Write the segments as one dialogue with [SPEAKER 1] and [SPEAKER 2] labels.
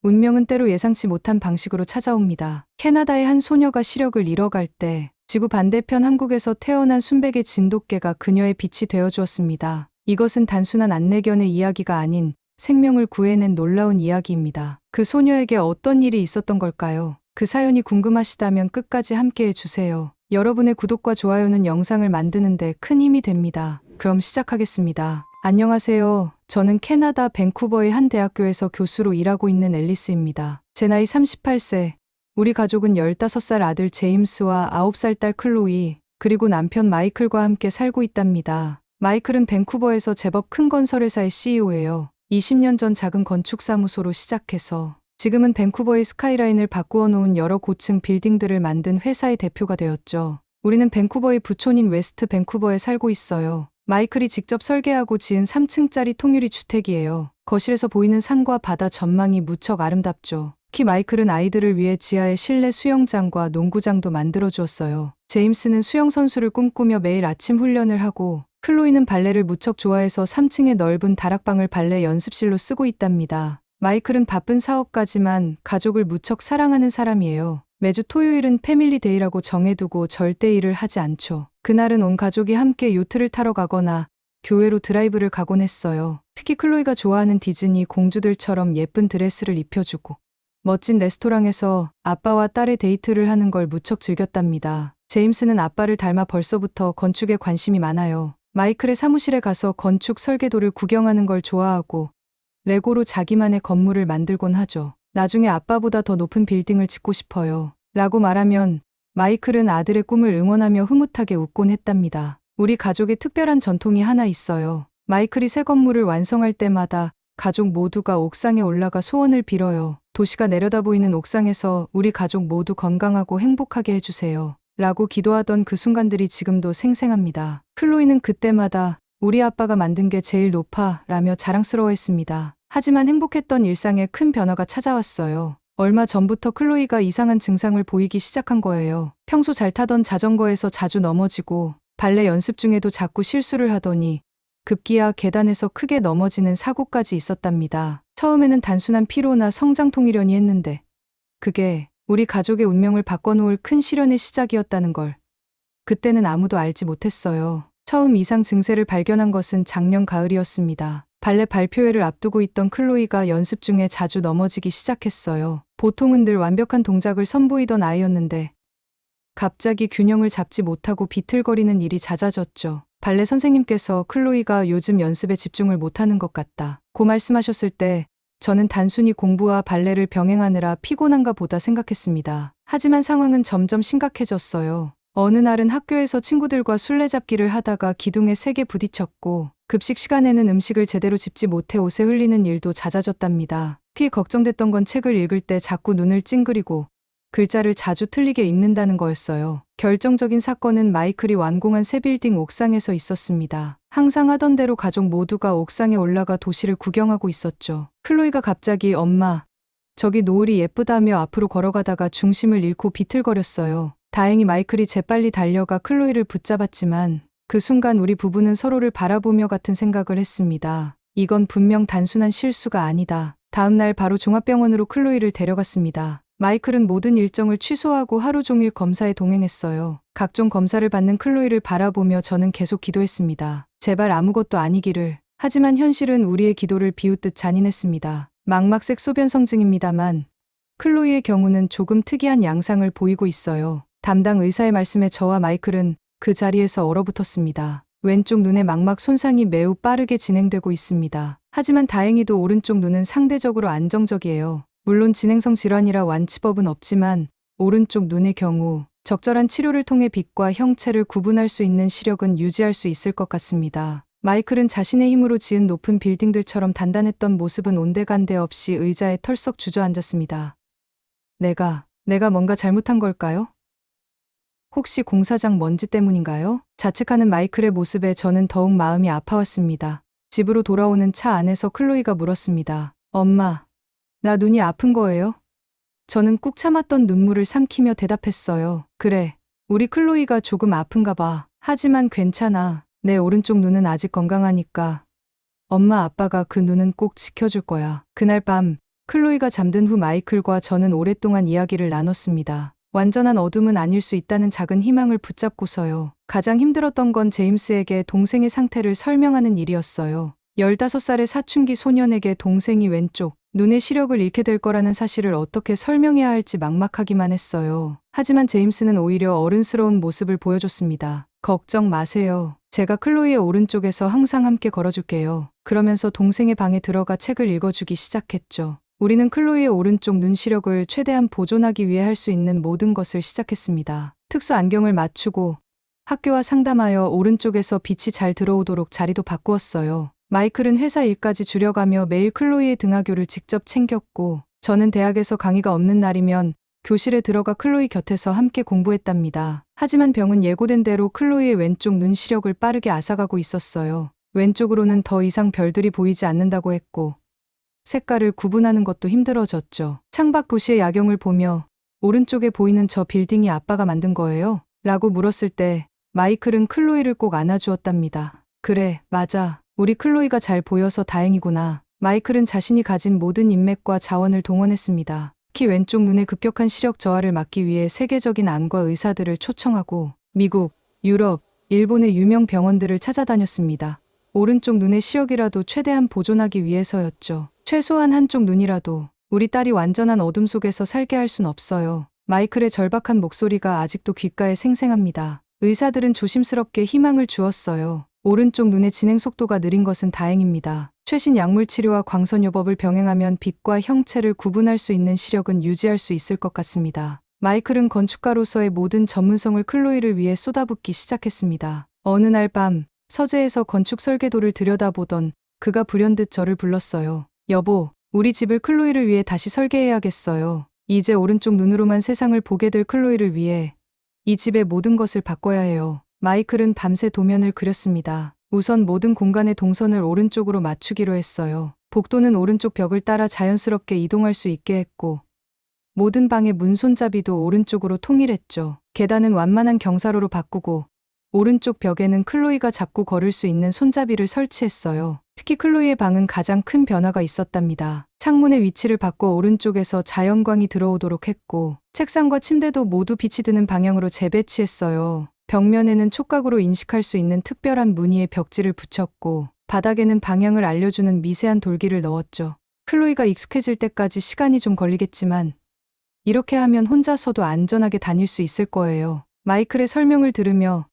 [SPEAKER 1] 운명은 때로 예상치 못한 방식으로 찾아옵니다. 캐나다의 한 소녀가 시력을 잃어갈 때 지구 반대편 한국에서 태어난 순백의 진돗개가 그녀의 빛이 되어주었습니다. 이것은 단순한 안내견의 이야기가 아닌 생명을 구해낸 놀라운 이야기입니다. 그 소녀에게 어떤 일이 있었던 걸까요? 그 사연이 궁금하시다면 끝까지 함께해 주세요. 여러분의 구독과 좋아요는 영상을 만드는데 큰 힘이 됩니다. 그럼 시작하겠습니다. 안녕하세요. 저는 캐나다 밴쿠버의 한 대학교에서 교수로 일하고 있는 앨리스입니다. 제 나이 38세, 우리 가족은 15살 아들 제임스와 9살 딸 클로이, 그리고 남편 마이클과 함께 살고 있답니다. 마이클은 밴쿠버에서 제법 큰 건설회사의 CEO예요. 20년 전 작은 건축사무소로 시작해서 지금은 밴쿠버의 스카이라인을 바꾸어 놓은 여러 고층 빌딩들을 만든 회사의 대표가 되었죠. 우리는 밴쿠버의 부촌인 웨스트 밴쿠버에 살고 있어요. 마이클이 직접 설계하고 지은 3층짜리 통유리 주택이에요. 거실에서 보이는 산과 바다 전망이 무척 아름답죠. 특히 마이클은 아이들을 위해 지하에 실내 수영장과 농구장도 만들어 주었어요. 제임스는 수영 선수를 꿈꾸며 매일 아침 훈련을 하고, 클로이는 발레를 무척 좋아해서 3층의 넓은 다락방을 발레 연습실로 쓰고 있답니다. 마이클은 바쁜 사업가지만 가족을 무척 사랑하는 사람이에요. 매주 토요일은 패밀리 데이라고 정해두고 절대 일을 하지 않죠. 그날은 온 가족이 함께 요트를 타러 가거나 교회로 드라이브를 가곤 했어요. 특히 클로이가 좋아하는 디즈니 공주들처럼 예쁜 드레스를 입혀주고 멋진 레스토랑에서 아빠와 딸의 데이트를 하는 걸 무척 즐겼답니다. 제임스는 아빠를 닮아 벌써부터 건축에 관심이 많아요. 마이클의 사무실에 가서 건축 설계도를 구경하는 걸 좋아하고 레고로 자기만의 건물을 만들곤 하죠. 나중에 아빠보다 더 높은 빌딩을 짓고 싶어요. 라고 말하면 마이클은 아들의 꿈을 응원하며 흐뭇하게 웃곤 했답니다. 우리 가족의 특별한 전통이 하나 있어요. 마이클이 새 건물을 완성할 때마다 가족 모두가 옥상에 올라가 소원을 빌어요. 도시가 내려다보이는 옥상에서 우리 가족 모두 건강하고 행복하게 해주세요. 라고 기도하던 그 순간들이 지금도 생생합니다. 클로이는 그때마다 우리 아빠가 만든 게 제일 높아 라며 자랑스러워했습니다. 하지만 행복했던 일상에 큰 변화가 찾아왔어요. 얼마 전부터 클로이가 이상한 증상을 보이기 시작한 거예요. 평소 잘 타던 자전거에서 자주 넘어지고 발레 연습 중에도 자꾸 실수를 하더니 급기야 계단에서 크게 넘어지는 사고까지 있었답니다. 처음에는 단순한 피로나 성장 통이려니 했는데 그게 우리 가족의 운명을 바꿔놓을 큰 시련의 시작이었다는 걸 그때는 아무도 알지 못했어요. 처음 이상 증세를 발견한 것은 작년 가을이었습니다. 발레 발표회를 앞두고 있던 클로이가 연습 중에 자주 넘어지기 시작했어요. 보통은 늘 완벽한 동작을 선보이던 아이였는데 갑자기 균형을 잡지 못하고 비틀거리는 일이 잦아졌죠. 발레 선생님께서 클로이가 요즘 연습에 집중을 못하는 것 같다 고 말씀하셨을 때 저는 단순히 공부와 발레를 병행하느라 피곤한가 보다 생각했습니다. 하지만 상황은 점점 심각해졌어요. 어느 날은 학교에서 친구들과 술래잡기를 하다가 기둥에 세게 부딪혔고 급식 시간에는 음식을 제대로 집지 못해 옷에 흘리는 일도 잦아졌답니다. 특히 걱정됐던 건 책을 읽을 때 자꾸 눈을 찡그리고 글자를 자주 틀리게 읽는다는 거였어요. 결정적인 사건은 마이클이 완공한 새 빌딩 옥상에서 있었습니다. 항상 하던 대로 가족 모두가 옥상에 올라가 도시를 구경하고 있었죠. 클로이가 갑자기 엄마, 저기 노을이 예쁘다며 앞으로 걸어가다가 중심을 잃고 비틀거렸어요. 다행히 마이클이 재빨리 달려가 클로이를 붙잡았지만 그 순간 우리 부부는 서로를 바라보며 같은 생각을 했습니다. 이건 분명 단순한 실수가 아니다. 다음 날 바로 종합병원으로 클로이를 데려갔습니다. 마이클은 모든 일정을 취소하고 하루 종일 검사에 동행했어요. 각종 검사를 받는 클로이를 바라보며 저는 계속 기도했습니다. 제발 아무것도 아니기를. 하지만 현실은 우리의 기도를 비웃듯 잔인했습니다. 망막색 소변성증입니다만 클로이의 경우는 조금 특이한 양상을 보이고 있어요. 담당 의사의 말씀에 저와 마이클은 그 자리에서 얼어붙었습니다. 왼쪽 눈의 망막 손상이 매우 빠르게 진행되고 있습니다. 하지만 다행히도 오른쪽 눈은 상대적으로 안정적이에요. 물론 진행성 질환이라 완치법은 없지만 오른쪽 눈의 경우 적절한 치료를 통해 빛과 형체를 구분할 수 있는 시력은 유지할 수 있을 것 같습니다. 마이클은 자신의 힘으로 지은 높은 빌딩들처럼 단단했던 모습은 온데간데 없이 의자에 털썩 주저앉았습니다. 내가 뭔가 잘못한 걸까요? 혹시 공사장 먼지 때문인가요? 자책하는 마이클의 모습에 저는 더욱 마음이 아파왔습니다. 집으로 돌아오는 차 안에서 클로이가 물었습니다. 엄마, 나 눈이 아픈 거예요? 저는 꾹 참았던 눈물을 삼키며 대답했어요. 그래, 우리 클로이가 조금 아픈가 봐. 하지만 괜찮아. 내 오른쪽 눈은 아직 건강하니까. 엄마 아빠가 그 눈은 꼭 지켜줄 거야. 그날 밤 클로이가 잠든 후 마이클과 저는 오랫동안 이야기를 나눴습니다. 완전한 어둠은 아닐 수 있다는 작은 희망을 붙잡고서요. 가장 힘들었던 건 제임스에게 동생의 상태를 설명하는 일이었어요. 15살의 사춘기 소년에게 동생이 왼쪽 눈의 시력을 잃게 될 거라는 사실을 어떻게 설명해야 할지 막막하기만 했어요. 하지만 제임스는 오히려 어른스러운 모습을 보여줬습니다. 걱정 마세요. 제가 클로이의 오른쪽에서 항상 함께 걸어줄게요. 그러면서 동생의 방에 들어가 책을 읽어주기 시작했죠. 우리는 클로이의 오른쪽 눈 시력을 최대한 보존하기 위해 할 수 있는 모든 것을 시작했습니다. 특수 안경을 맞추고 학교와 상담하여 오른쪽에서 빛이 잘 들어오도록 자리도 바꾸었어요. 마이클은 회사 일까지 줄여가며 매일 클로이의 등하교를 직접 챙겼고 저는 대학에서 강의가 없는 날이면 교실에 들어가 클로이 곁에서 함께 공부했답니다. 하지만 병은 예고된 대로 클로이의 왼쪽 눈 시력을 빠르게 앗아가고 있었어요. 왼쪽으로는 더 이상 별들이 보이지 않는다고 했고 색깔을 구분하는 것도 힘들어졌죠. 창밖 도시의 야경을 보며 오른쪽에 보이는 저 빌딩이 아빠가 만든 거예요? 라고 물었을 때 마이클은 클로이를 꼭 안아주었답니다. 그래, 맞아. 우리 클로이가 잘 보여서 다행이구나. 마이클은 자신이 가진 모든 인맥과 자원을 동원했습니다. 특히 왼쪽 눈의 급격한 시력 저하를 막기 위해 세계적인 안과 의사들을 초청하고 미국, 유럽, 일본의 유명 병원들을 찾아다녔습니다. 오른쪽 눈의 시력이라도 최대한 보존하기 위해서였죠. 최소한 한쪽 눈이라도 우리 딸이 완전한 어둠 속에서 살게 할 순 없어요. 마이클의 절박한 목소리가 아직도 귓가에 생생합니다. 의사들은 조심스럽게 희망을 주었어요. 오른쪽 눈의 진행 속도가 느린 것은 다행입니다. 최신 약물 치료와 광선요법을 병행하면 빛과 형체를 구분할 수 있는 시력은 유지할 수 있을 것 같습니다. 마이클은 건축가로서의 모든 전문성을 클로이를 위해 쏟아붓기 시작했습니다. 어느 날 밤 서재에서 건축 설계도를 들여다보던 그가 불현듯 저를 불렀어요. 여보, 우리 집을 클로이를 위해 다시 설계해야겠어요. 이제 오른쪽 눈으로만 세상을 보게 될 클로이를 위해 이 집의 모든 것을 바꿔야 해요. 마이클은 밤새 도면을 그렸습니다. 우선 모든 공간의 동선을 오른쪽으로 맞추기로 했어요. 복도는 오른쪽 벽을 따라 자연스럽게 이동할 수 있게 했고 모든 방의 문 손잡이도 오른쪽으로 통일했죠. 계단은 완만한 경사로로 바꾸고 오른쪽 벽에는 클로이가 잡고 걸을 수 있는 손잡이를 설치했어요. 특히 클로이의 방은 가장 큰 변화가 있었답니다. 창문의 위치를 바꿔 오른쪽에서 자연광이 들어오도록 했고 책상과 침대도 모두 빛이 드는 방향으로 재배치했어요. 벽면에는 촉각으로 인식할 수 있는 특별한 무늬의 벽지를 붙였고 바닥에는 방향을 알려주는 미세한 돌기를 넣었죠. 클로이가 익숙해질 때까지 시간이 좀 걸리겠지만 이렇게 하면 혼자서도 안전하게 다닐 수 있을 거예요. 마이클의 설명을 들으며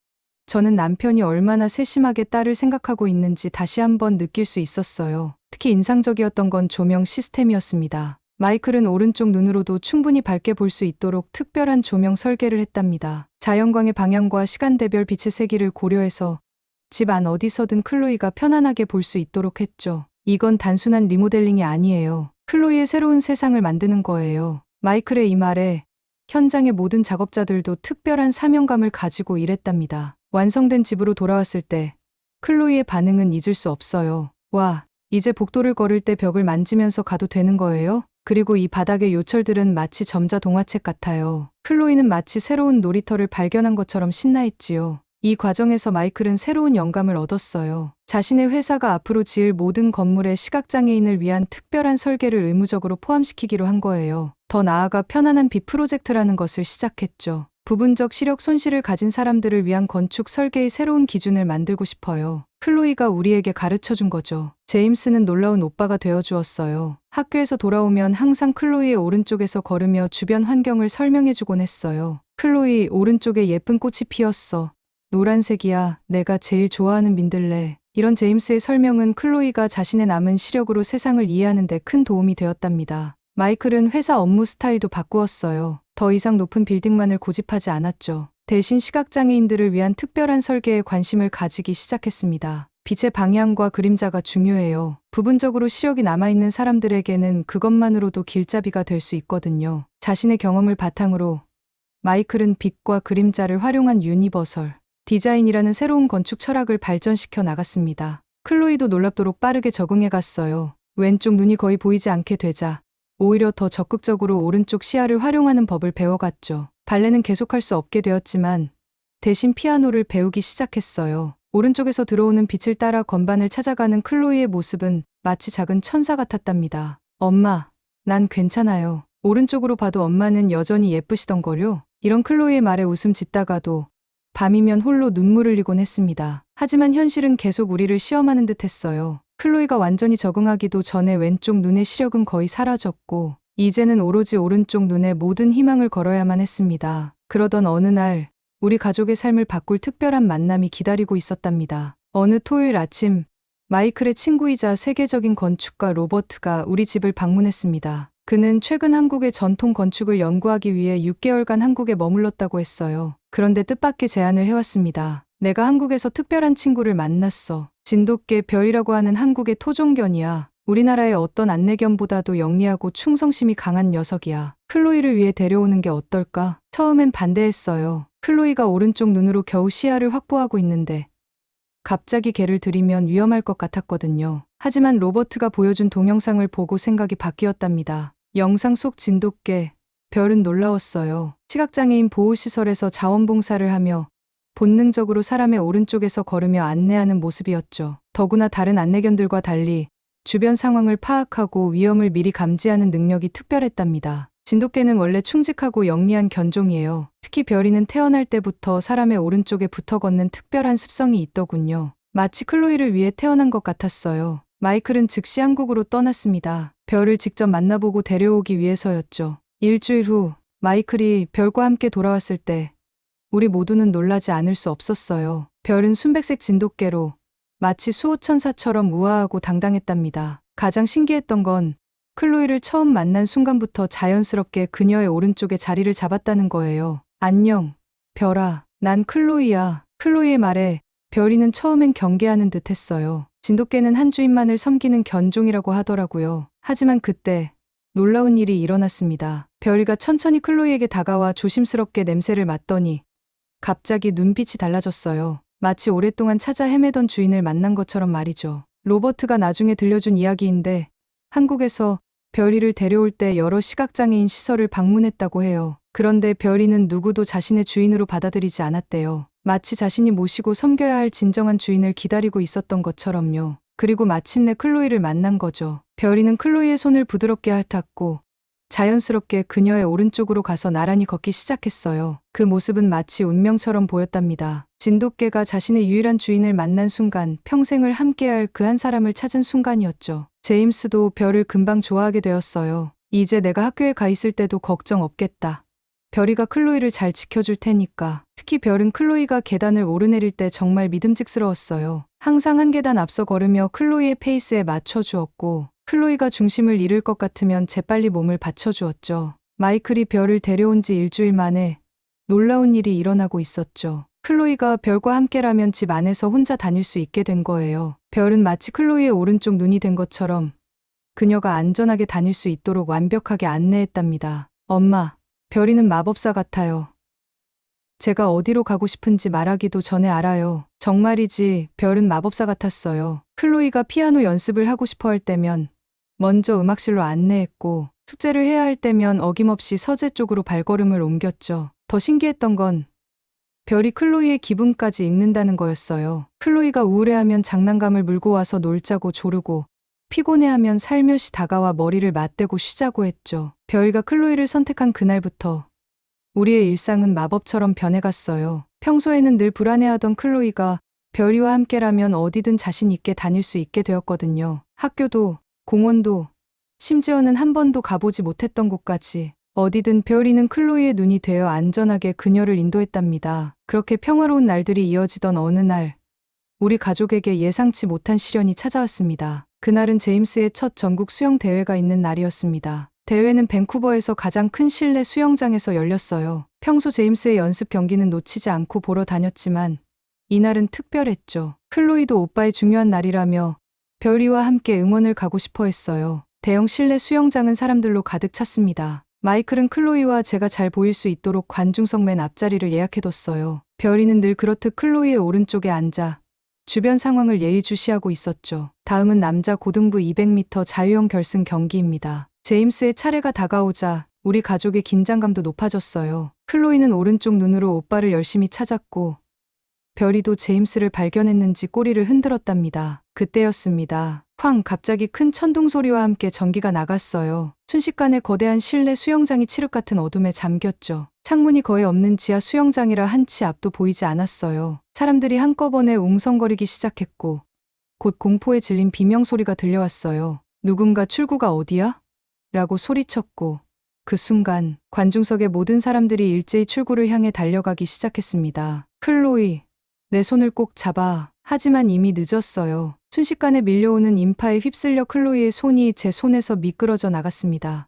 [SPEAKER 1] 저는 남편이 얼마나 세심하게 딸을 생각하고 있는지 다시 한번 느낄 수 있었어요. 특히 인상적이었던 건 조명 시스템이었습니다. 마이클은 오른쪽 눈으로도 충분히 밝게 볼 수 있도록 특별한 조명 설계를 했답니다. 자연광의 방향과 시간대별 빛의 세기를 고려해서 집 안 어디서든 클로이가 편안하게 볼 수 있도록 했죠. 이건 단순한 리모델링이 아니에요. 클로이의 새로운 세상을 만드는 거예요. 마이클의 이 말에 현장의 모든 작업자들도 특별한 사명감을 가지고 일했답니다. 완성된 집으로 돌아왔을 때 클로이의 반응은 잊을 수 없어요. 와, 이제 복도를 걸을 때 벽을 만지면서 가도 되는 거예요? 그리고 이 바닥의 요철들은 마치 점자 동화책 같아요. 클로이는 마치 새로운 놀이터를 발견한 것처럼 신나했지요. 이 과정에서 마이클은 새로운 영감을 얻었어요. 자신의 회사가 앞으로 지을 모든 건물에 시각장애인을 위한 특별한 설계를 의무적으로 포함시키기로 한 거예요. 더 나아가 편안한 빛 프로젝트라는 것을 시작했죠. 부분적 시력 손실을 가진 사람들을 위한 건축 설계의 새로운 기준을 만들고 싶어요. 클로이가 우리에게 가르쳐준 거죠. 제임스는 놀라운 오빠가 되어주었어요. 학교에서 돌아오면 항상 클로이의 오른쪽에서 걸으며 주변 환경을 설명해주곤 했어요. 클로이, 오른쪽에 예쁜 꽃이 피었어. 노란색이야. 내가 제일 좋아하는 민들레. 이런 제임스의 설명은 클로이가 자신의 남은 시력으로 세상을 이해하는 데 큰 도움이 되었답니다. 마이클은 회사 업무 스타일도 바꾸었어요. 더 이상 높은 빌딩만을 고집하지 않았죠. 대신 시각장애인들을 위한 특별한 설계에 관심을 가지기 시작했습니다. 빛의 방향과 그림자가 중요해요. 부분적으로 시력이 남아있는 사람들에게는 그것만으로도 길잡이가 될 수 있거든요. 자신의 경험을 바탕으로 마이클은 빛과 그림자를 활용한 유니버설 디자인이라는 새로운 건축 철학을 발전시켜 나갔습니다. 클로이도 놀랍도록 빠르게 적응해 갔어요. 왼쪽 눈이 거의 보이지 않게 되자 오히려 더 적극적으로 오른쪽 시야를 활용하는 법을 배워갔죠. 발레는 계속할 수 없게 되었지만 대신 피아노를 배우기 시작했어요. 오른쪽에서 들어오는 빛을 따라 건반을 찾아가는 클로이의 모습은 마치 작은 천사 같았답니다. 엄마, 난 괜찮아요. 오른쪽으로 봐도 엄마는 여전히 예쁘시던걸요. 이런 클로이의 말에 웃음 짓다가도 밤이면 홀로 눈물 흘리곤 했습니다. 하지만 현실은 계속 우리를 시험하는 듯 했어요. 클로이가 완전히 적응하기도 전에 왼쪽 눈의 시력은 거의 사라졌고 이제는 오로지 오른쪽 눈에 모든 희망을 걸어야만 했습니다. 그러던 어느 날 우리 가족의 삶을 바꿀 특별한 만남이 기다리고 있었답니다. 어느 토요일 아침 마이클의 친구이자 세계적인 건축가 로버트가 우리 집을 방문했습니다. 그는 최근 한국의 전통 건축을 연구하기 위해 6개월간 한국에 머물렀다고 했어요. 그런데 뜻밖의 제안을 해왔습니다. 내가 한국에서 특별한 친구를 만났어. 진돗개 별이라고 하는 한국의 토종견이야. 우리나라의 어떤 안내견보다도 영리하고 충성심이 강한 녀석이야. 클로이를 위해 데려오는 게 어떨까? 처음엔 반대했어요. 클로이가 오른쪽 눈으로 겨우 시야를 확보하고 있는데 갑자기 개를 들이면 위험할 것 같았거든요. 하지만 로버트가 보여준 동영상을 보고 생각이 바뀌었답니다. 영상 속 진돗개, 별은 놀라웠어요. 시각장애인 보호시설에서 자원봉사를 하며 본능적으로 사람의 오른쪽에서 걸으며 안내하는 모습이었죠. 더구나 다른 안내견들과 달리 주변 상황을 파악하고 위험을 미리 감지하는 능력이 특별했답니다. 진돗개는 원래 충직하고 영리한 견종이에요. 특히 별이는 태어날 때부터 사람의 오른쪽에 붙어 걷는 특별한 습성이 있더군요. 마치 클로이를 위해 태어난 것 같았어요. 마이클은 즉시 한국으로 떠났습니다. 별을 직접 만나보고 데려오기 위해서였죠. 일주일 후 마이클이 별과 함께 돌아왔을 때 우리 모두는 놀라지 않을 수 없었어요. 별은 순백색 진돗개로 마치 수호천사처럼 우아하고 당당했답니다. 가장 신기했던 건 클로이를 처음 만난 순간부터 자연스럽게 그녀의 오른쪽에 자리를 잡았다는 거예요. 안녕, 별아. 난 클로이야. 클로이의 말에 별이는 처음엔 경계하는 듯 했어요. 진돗개는 한 주인만을 섬기는 견종이라고 하더라고요. 하지만 그때 놀라운 일이 일어났습니다. 별이가 천천히 클로이에게 다가와 조심스럽게 냄새를 맡더니 갑자기 눈빛이 달라졌어요. 마치 오랫동안 찾아 헤매던 주인을 만난 것처럼 말이죠. 로버트가 나중에 들려준 이야기인데 한국에서 별이를 데려올 때 여러 시각장애인 시설을 방문했다고 해요. 그런데 별이는 누구도 자신의 주인으로 받아들이지 않았대요. 마치 자신이 모시고 섬겨야 할 진정한 주인을 기다리고 있었던 것처럼요. 그리고 마침내 클로이를 만난 거죠. 별이는 클로이의 손을 부드럽게 핥았고 자연스럽게 그녀의 오른쪽으로 가서 나란히 걷기 시작했어요. 그 모습은 마치 운명처럼 보였답니다. 진돗개가 자신의 유일한 주인을 만난 순간, 평생을 함께할 그 한 사람을 찾은 순간이었죠. 제임스도 별을 금방 좋아하게 되었어요. 이제 내가 학교에 가 있을 때도 걱정 없겠다. 별이가 클로이를 잘 지켜줄 테니까. 특히 별은 클로이가 계단을 오르내릴 때 정말 믿음직스러웠어요. 항상 한 계단 앞서 걸으며 클로이의 페이스에 맞춰주었고 클로이가 중심을 잃을 것 같으면 재빨리 몸을 받쳐주었죠. 마이클이 별을 데려온 지 일주일 만에 놀라운 일이 일어나고 있었죠. 클로이가 별과 함께라면 집 안에서 혼자 다닐 수 있게 된 거예요. 별은 마치 클로이의 오른쪽 눈이 된 것처럼 그녀가 안전하게 다닐 수 있도록 완벽하게 안내했답니다. 엄마, 별이는 마법사 같아요. 제가 어디로 가고 싶은지 말하기도 전에 알아요. 정말이지, 별은 마법사 같았어요. 클로이가 피아노 연습을 하고 싶어 할 때면 먼저 음악실로 안내했고 숙제를 해야 할 때면 어김없이 서재 쪽으로 발걸음을 옮겼죠. 더 신기했던 건 별이 클로이의 기분까지 읽는다는 거였어요. 클로이가 우울해하면 장난감을 물고 와서 놀자고 조르고 피곤해하면 살며시 다가와 머리를 맞대고 쉬자고 했죠. 별이가 클로이를 선택한 그날부터 우리의 일상은 마법처럼 변해갔어요. 평소에는 늘 불안해하던 클로이가 별이와 함께라면 어디든 자신 있게 다닐 수 있게 되었거든요. 학교도, 공원도, 심지어는 한 번도 가보지 못했던 곳까지 어디든 별이는 클로이의 눈이 되어 안전하게 그녀를 인도했답니다. 그렇게 평화로운 날들이 이어지던 어느 날, 우리 가족에게 예상치 못한 시련이 찾아왔습니다. 그날은 제임스의 첫 전국 수영 대회가 있는 날이었습니다. 대회는 밴쿠버에서 가장 큰 실내 수영장에서 열렸어요. 평소 제임스의 연습 경기는 놓치지 않고 보러 다녔지만 이날은 특별했죠. 클로이도 오빠의 중요한 날이라며 별이와 함께 응원을 가고 싶어 했어요. 대형 실내 수영장은 사람들로 가득 찼습니다. 마이클은 클로이와 제가 잘 보일 수 있도록 관중석 맨 앞자리를 예약해뒀어요. 별이는 늘 그렇듯 클로이의 오른쪽에 앉아 주변 상황을 예의주시하고 있었죠. 다음은 남자 고등부 200m 자유형 결승 경기입니다. 제임스의 차례가 다가오자 우리 가족의 긴장감도 높아졌어요. 클로이는 오른쪽 눈으로 오빠를 열심히 찾았고 별이도 제임스를 발견했는지 꼬리를 흔들었답니다. 그때였습니다. 쾅 갑자기 큰 천둥 소리와 함께 전기가 나갔어요. 순식간에 거대한 실내 수영장이 칠흑 같은 어둠에 잠겼죠. 창문이 거의 없는 지하 수영장이라 한치 앞도 보이지 않았어요. 사람들이 한꺼번에 웅성거리기 시작했고 곧 공포에 질린 비명소리가 들려왔어요. 누군가 출구가 어디야? 라고 소리쳤고 그 순간 관중석의 모든 사람들이 일제히 출구를 향해 달려가기 시작했습니다. 클로이, 내 손을 꼭 잡아. 하지만 이미 늦었어요. 순식간에 밀려오는 인파에 휩쓸려 클로이의 손이 제 손에서 미끄러져 나갔습니다.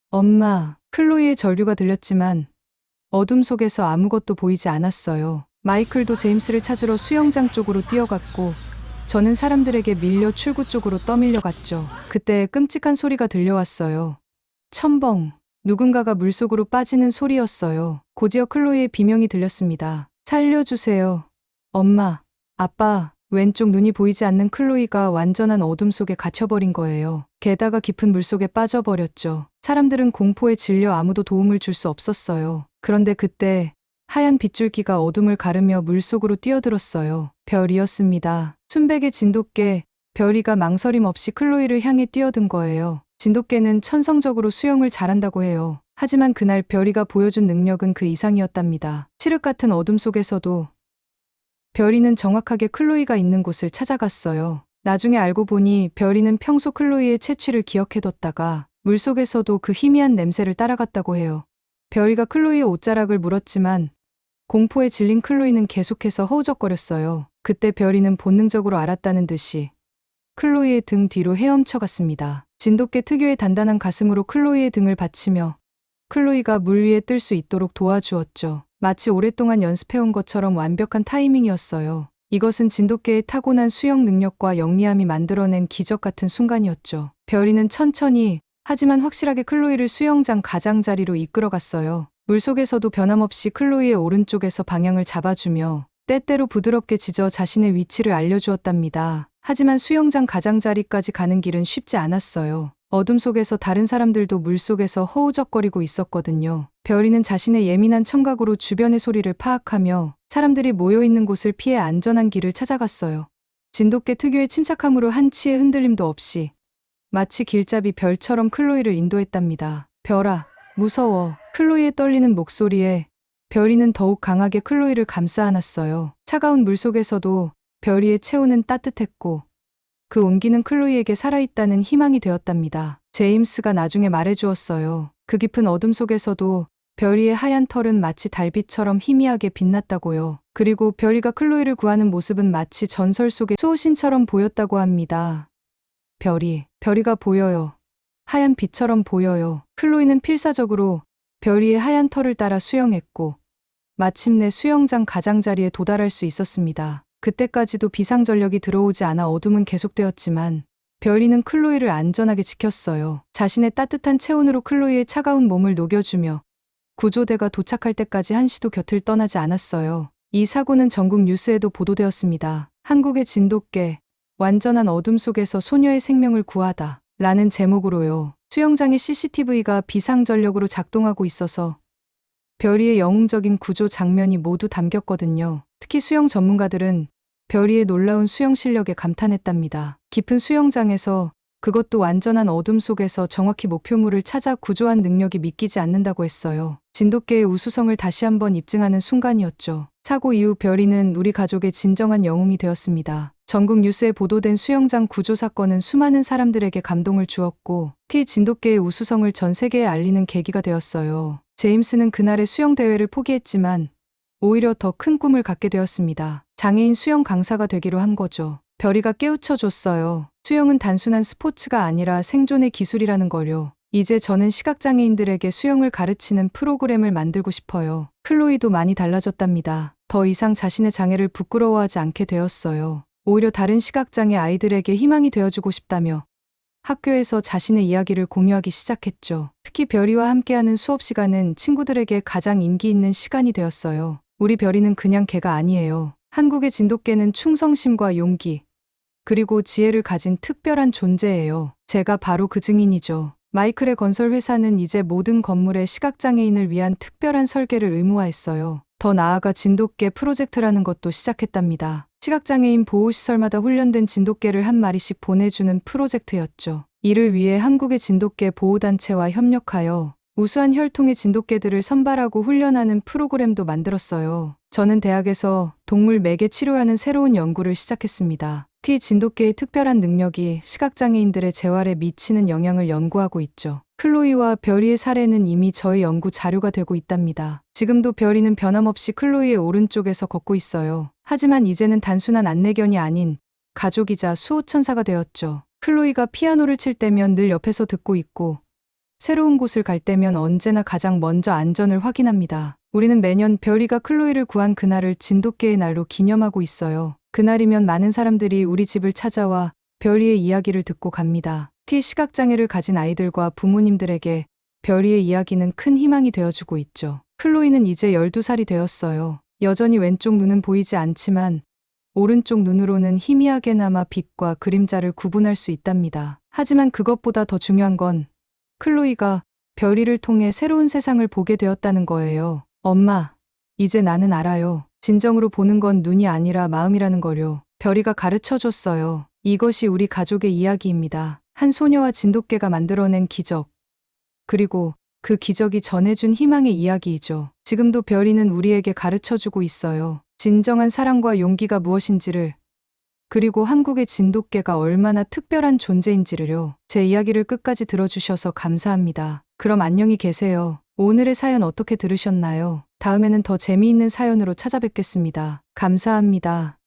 [SPEAKER 1] 엄마, 클로이의 절규가 들렸지만 어둠 속에서 아무것도 보이지 않았어요. 마이클도 제임스를 찾으러 수영장 쪽으로 뛰어갔고 저는 사람들에게 밀려 출구 쪽으로 떠밀려 갔죠. 그때 끔찍한 소리가 들려왔어요. 첨벙, 누군가가 물속으로 빠지는 소리였어요. 곧이어 클로이의 비명이 들렸습니다. 살려주세요. 엄마, 아빠. 왼쪽 눈이 보이지 않는 클로이가 완전한 어둠 속에 갇혀버린 거예요. 게다가 깊은 물속에 빠져버렸죠. 사람들은 공포에 질려 아무도 도움을 줄 수 없었어요. 그런데 그때 하얀 빗줄기가 어둠을 가르며 물속으로 뛰어들었어요. 별이었습니다. 순백의 진돗개, 별이가 망설임 없이 클로이를 향해 뛰어든 거예요. 진돗개는 천성적으로 수영을 잘한다고 해요. 하지만 그날 별이가 보여준 능력은 그 이상이었답니다. 칠흑 같은 어둠 속에서도 별이는 정확하게 클로이가 있는 곳을 찾아갔어요. 나중에 알고 보니 별이는 평소 클로이의 채취를 기억해뒀다가 물속에서도 그 희미한 냄새를 따라갔다고 해요. 별이가 클로이의 옷자락을 물었지만 공포에 질린 클로이는 계속해서 허우적거렸어요. 그때 별이는 본능적으로 알았다는 듯이 클로이의 등 뒤로 헤엄쳐갔습니다. 진돗개 특유의 단단한 가슴으로 클로이의 등을 받치며 클로이가 물 위에 뜰 수 있도록 도와주었죠. 마치 오랫동안 연습해온 것처럼 완벽한 타이밍이었어요. 이것은 진돗개의 타고난 수영 능력과 영리함이 만들어낸 기적 같은 순간이었죠. 별이는 천천히 하지만 확실하게 클로이를 수영장 가장자리로 이끌어갔어요. 물속에서도 변함없이 클로이의 오른쪽에서 방향을 잡아주며 때때로 부드럽게 짖어 자신의 위치를 알려주었답니다. 하지만 수영장 가장자리까지 가는 길은 쉽지 않았어요. 어둠 속에서 다른 사람들도 물속에서 허우적거리고 있었거든요. 별이는 자신의 예민한 청각으로 주변의 소리를 파악하며 사람들이 모여있는 곳을 피해 안전한 길을 찾아갔어요. 진돗개 특유의 침착함으로 한치의 흔들림도 없이 마치 길잡이 별처럼 클로이를 인도했답니다. 별아, 무서워. 클로이의 떨리는 목소리에 별이는 더욱 강하게 클로이를 감싸 안았어요. 차가운 물속에서도 별이의 체온은 따뜻했고 그 온기는 클로이에게 살아있다는 희망이 되었답니다. 제임스가 나중에 말해주었어요. 그 깊은 어둠 속에서도 별이의 하얀 털은 마치 달빛처럼 희미하게 빛났다고요. 그리고 별이가 클로이를 구하는 모습은 마치 전설 속의 수호신처럼 보였다고 합니다. 별이가 보여요. 하얀 빛처럼 보여요. 클로이는 필사적으로 별이의 하얀 털을 따라 수영했고 마침내 수영장 가장자리에 도달할 수 있었습니다. 그때까지도 비상전력이 들어오지 않아 어둠은 계속되었지만 별이는 클로이를 안전하게 지켰어요. 자신의 따뜻한 체온으로 클로이의 차가운 몸을 녹여주며 구조대가 도착할 때까지 한시도 곁을 떠나지 않았어요. 이 사고는 전국 뉴스에도 보도되었습니다. 한국의 진돗개, 완전한 어둠 속에서 소녀의 생명을 구하다 라는 제목으로요. 수영장의 CCTV가 비상전력으로 작동하고 있어서 별이의 영웅적인 구조 장면이 모두 담겼거든요. 특히 수영 전문가들은 별이의 놀라운 수영 실력에 감탄했답니다. 깊은 수영장에서 그것도 완전한 어둠 속에서 정확히 목표물을 찾아 구조한 능력이 믿기지 않는다고 했어요. 진돗개의 우수성을 다시 한번 입증하는 순간이었죠. 사고 이후 별이는 우리 가족의 진정한 영웅이 되었습니다. 전국 뉴스에 보도된 수영장 구조 사건은 수많은 사람들에게 감동을 주었고 진돗개의 우수성을 전 세계에 알리는 계기가 되었어요. 제임스는 그날의 수영 대회를 포기했지만 오히려 더 큰 꿈을 갖게 되었습니다. 장애인 수영 강사가 되기로 한 거죠. 별이가 깨우쳐줬어요. 수영은 단순한 스포츠가 아니라 생존의 기술이라는 걸요. 이제 저는 시각장애인들에게 수영을 가르치는 프로그램을 만들고 싶어요. 클로이도 많이 달라졌답니다. 더 이상 자신의 장애를 부끄러워하지 않게 되었어요. 오히려 다른 시각장애 아이들에게 희망이 되어주고 싶다며 학교에서 자신의 이야기를 공유하기 시작했죠. 특히 별이와 함께하는 수업 시간은 친구들에게 가장 인기 있는 시간이 되었어요. 우리 별이는 그냥 개가 아니에요. 한국의 진돗개는 충성심과 용기, 그리고 지혜를 가진 특별한 존재예요. 제가 바로 그 증인이죠. 마이클의 건설 회사는 이제 모든 건물에 시각장애인을 위한 특별한 설계를 의무화했어요. 더 나아가 진돗개 프로젝트라는 것도 시작했답니다. 시각장애인 보호시설마다 훈련된 진돗개를 한 마리씩 보내주는 프로젝트였죠. 이를 위해 한국의 진돗개 보호단체와 협력하여 우수한 혈통의 진돗개들을 선발하고 훈련하는 프로그램도 만들었어요. 저는 대학에서 동물 매개 치료하는 새로운 연구를 시작했습니다. 진돗개의 특별한 능력이 시각장애인들의 재활에 미치는 영향을 연구하고 있죠. 클로이와 별이의 사례는 이미 저의 연구 자료가 되고 있답니다. 지금도 별이는 변함없이 클로이의 오른쪽에서 걷고 있어요. 하지만 이제는 단순한 안내견이 아닌 가족이자 수호천사가 되었죠. 클로이가 피아노를 칠 때면 늘 옆에서 듣고 있고 새로운 곳을 갈 때면 언제나 가장 먼저 안전을 확인합니다. 우리는 매년 별이가 클로이를 구한 그날을 진돗개의 날로 기념하고 있어요. 그날이면 많은 사람들이 우리 집을 찾아와 별이의 이야기를 듣고 갑니다. 시각장애를 가진 아이들과 부모님들에게 별이의 이야기는 큰 희망이 되어주고 있죠. 클로이는 이제 12살이 되었어요. 여전히 왼쪽 눈은 보이지 않지만 오른쪽 눈으로는 희미하게나마 빛과 그림자를 구분할 수 있답니다. 하지만 그것보다 더 중요한 건 클로이가 별이를 통해 새로운 세상을 보게 되었다는 거예요. 엄마, 이제 나는 알아요. 진정으로 보는 건 눈이 아니라 마음이라는 거요. 별이가 가르쳐줬어요. 이것이 우리 가족의 이야기입니다. 한 소녀와 진돗개가 만들어낸 기적. 그리고 그 기적이 전해준 희망의 이야기이죠. 지금도 별이는 우리에게 가르쳐주고 있어요. 진정한 사랑과 용기가 무엇인지를, 그리고 한국의 진돗개가 얼마나 특별한 존재인지를요. 제 이야기를 끝까지 들어주셔서 감사합니다. 그럼 안녕히 계세요. 오늘의 사연 어떻게 들으셨나요? 다음에는 더 재미있는 사연으로 찾아뵙겠습니다. 감사합니다.